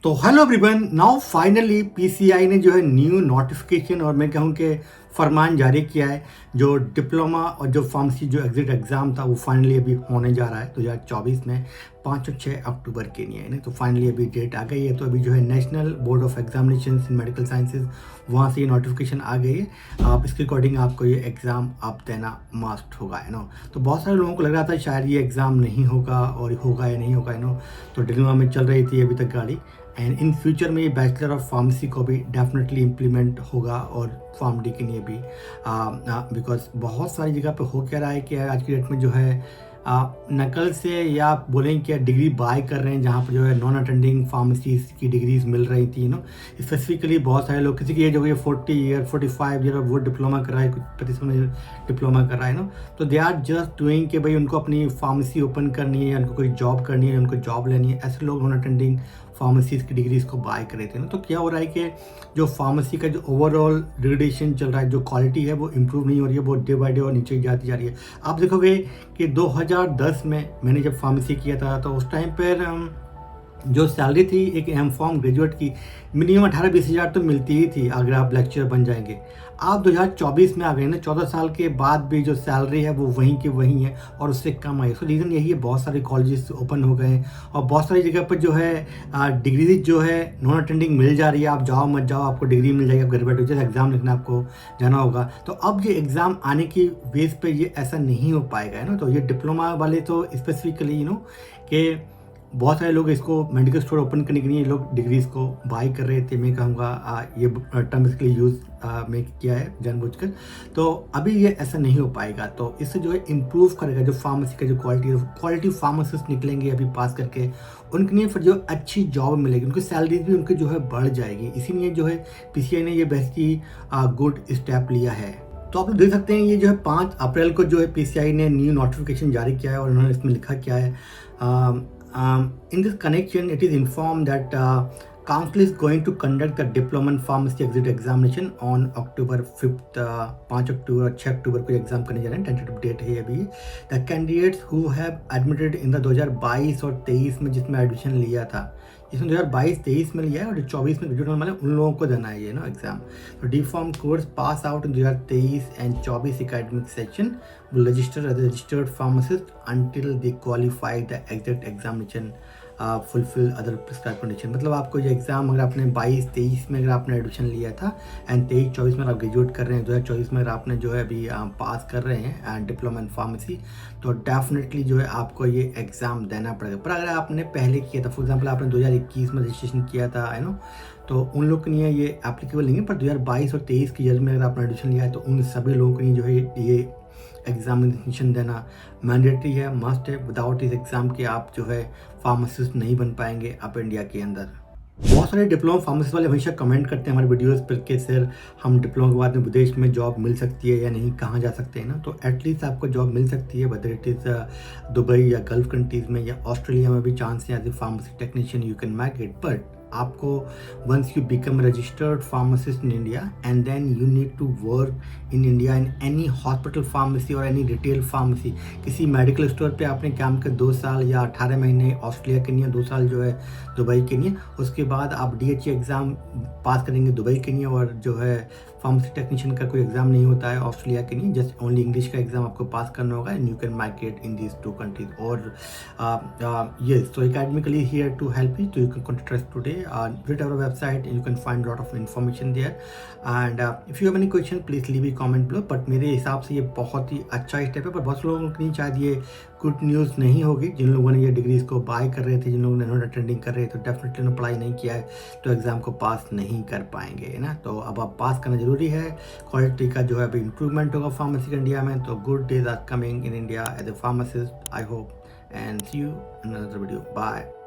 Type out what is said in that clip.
तो hello everyone, now finally PCI ने जो है न्यू नोटिफिकेशन और मैं कहूँ कि फरमान जारी किया है। जो डिप्लोमा और जो फार्मेसी जो एग्जिट एग्ज़ाम था वो फाइनली अभी होने जा रहा है 2024 में 5 और 6 अक्टूबर के लिए ना। तो फाइनली अभी डेट आ गई है। तो अभी जो है national board of examination in medical sciences वहाँ से ये नोटिफिकेशन आ गई है। आप इसके अकॉर्डिंग आपको ये एग्ज़ाम आप देना मस्ट होगा, है ना। तो बहुत सारे लोगों को लग रहा था शायद ये एग्ज़ाम नहीं होगा और होगा या नहीं होगा, है ना। तो डिलेमा में चल रही थी अभी तक गाड़ी। एंड इन फ्यूचर में ये बैचलर ऑफ फार्मेसी को भी डेफिनेटली इम्प्लीमेंट होगा और फार्म डी के लिए भी, बिकॉज बहुत सारी जगह पे हो क्या रहा है कि आज की डेट में जो है नकल से या आप बोलें कि डिग्री बाय कर रहे हैं, जहाँ पर जो है नॉन अटेंडिंग फार्मेसी की डिग्रीज मिल रही थी, नो। स्पेसिफिकली बहुत सारे लोग, किसी की एज हो गई 40 ईयर 45 ईयर, वो डिप्लोमा कर रहा है, कुछ 35 में डिप्लोमा कर रहा है, नो। तो दे आर जस्ट डूइंग कि भाई उनको अपनी फार्मेसी ओपन करनी है, उनको कोई जॉब करनी है, उनको जॉब लेनी है। ऐसे लोग नॉन अटेंडिंग फार्मेसीज की डिग्रीज को बाय कर रहे थे ना। तो क्या हो रहा है कि जो फार्मेसी का जो ओवरऑल डिग्रेडेशन चल रहा है, जो क्वालिटी है वो इम्प्रूव नहीं हो रही है, वो डे बाय डे और नीचे जाती जा रही है। आप देखोगे कि 2010 में मैंने जब फार्मेसी किया था तो उस टाइम पर जो सैलरी थी एक एम.फॉर्म ग्रेजुएट की मिनिमम 18-20 हज़ार तो मिलती ही थी अगर आप लेक्चर बन जाएंगे। आप 2024 में आ गए ना, 14 साल के बाद भी जो सैलरी है वो वहीं की वहीं है और उससे कम आई। सो रीज़न यही है, बहुत सारे कॉलेजेस ओपन हो गए हैं और बहुत सारी जगह पर जो है डिग्री जो है नॉन अटेंडिंग मिल जा रही है। आप जाओ मत जाओ, आपको डिग्री मिल जाएगी। आप घर बैठे जैसे एग्ज़ाम लिखना आपको जाना होगा। तो अब ये एग्ज़ाम आने की बेस पे ये ऐसा नहीं हो पाएगा, है ना। तो ये डिप्लोमा वाले तो स्पेसिफिकली कि बहुत सारे लोग इसको मेडिकल स्टोर ओपन करने के लिए लोग डिग्रीज को बाय कर रहे थे। मैं कहूँगा ये टर्म इसके लिए यूज़ में किया है जानबूझकर। तो अभी ये ऐसा नहीं हो पाएगा। तो इससे जो है इम्प्रूव करेगा जो फार्मेसी का जो क्वालिटी फार्मासिस्ट निकलेंगे अभी पास करके, उनके लिए फिर जो अच्छी जॉब मिलेगी, उनकी सैलरीज भी उनकी जो है बढ़ जाएगी। इसीलिए जो है पीसीआई ने ये बेस्ट ही गुड स्टेप लिया है। तो आप लोग देख सकते हैं ये जो है 5 अप्रैल को जो है पीसीआई ने न्यू नोटिफिकेशन जारी किया है और उन्होंने इसमें लिखा क्या है। In this connection, it is informed that Council is going to conduct the Diploma in Pharmacy Exit Examination on October 5th, 5 अक्टूबर और 6 अक्टूबर को एग्जाम करने जा रहे हैं। टेंटेटिव डेट है अभी। The candidates who have admitted in the 2022 और 23 में जिसमें एडमिशन लिया था, जिसमें 2022-23 में लिया है और 24 में ग्रेजुएट वाले उन लोगों को देना है ये ना एग्जाम। तो D form course pass out in 2023 and 24 academic session will register as a registered pharmacist until they qualify the exact examination, fulfill other prescribed condition। मतलब आपको ये एग्ज़ाम अगर आपने 22-23 में अगर आपने एडमिशन लिया था एंड 23-24 में आप ग्रेजुएट कर रहे हैं, 2024 में अगर आपने जो है अभी पास कर रहे हैं एंड डिप्लोमा इन फार्मेसी, तो डेफिनेटली जो है आपको ये एग्ज़ाम देना पड़ेगा। पर अगर आपने पहले किया था, फॉर एग्जाम्पल आपने 2021 में रजिस्ट्रेशन किया था, है ना, तो उन लोग के लिए ये एप्लीकेबल नहीं है। पर 2022 और 23 के ईयर में अगर आपने एडमिशन लिया है तो उन सभी लोगों के लिए जो है ये एग्जामिनेशन देना मैंडेटरी है, मस्ट है। विदाउट इस एग्ज़ाम के आप जो है फार्मासिस्ट नहीं बन पाएंगे आप इंडिया के अंदर। बहुत सारे डिप्लोमा फार्मेसी वाले हमेशा कमेंट करते हैं हमारे वीडियोस पर कि सर हम डिप्लोमा के बाद में विदेश में जॉब मिल सकती है या नहीं, कहाँ जा सकते हैं ना। तो एटलीस्ट आपको जॉब मिल सकती है, वेदर इट इज़ दुबई या गल्फ कंट्रीज़ में या ऑस्ट्रेलिया में भी चांस है as a pharmacy technician you can make it. But आपको once you become registered pharmacist in India and then you need to work in India in any hospital pharmacy or any retail pharmacy. किसी medical store पे आपने काम किया 2 साल या 18 महीने Australia के लिए, 2 साल जो है दुबई के लिए। उसके बाद आप डीएचई एग्ज़ाम पास करेंगे दुबई के लिए और जो है फार्मेसी टेक्नीशियन का कोई एग्ज़ाम नहीं होता है ऑस्ट्रेलिया के लिए, जस्ट ओनली इंग्लिश का एग्ज़ाम आपको पास करना होगा and you can make it in these 2 countries. और yes, so academically here to help you, so you can contact us today, visit our website and you can find a lot of information there, and if you have any question please leave a comment below। but मेरे हिसाब से ये बहुत ही अच्छा step है, पर बहुत से लोगों के लिए शायद ये गुड न्यूज़ नहीं होगी। जिन लोगों ने ये डिग्रीज को बाय कर रहे थे, जिन लोगों ने नॉन अटेंडिंग कर रहे थे, तो डेफिनेटली उन्होंने पढ़ाई नहीं किया है तो एग्ज़ाम को पास नहीं कर पाएंगे, है ना। तो अब आप पास करना जरूरी है। क्वालिटी का जो है अभी इंप्रूवमेंट होगा फार्मेसी का इंडिया में। तो good days are coming in India as a pharmacist, I hope, and see you in another video. Bye.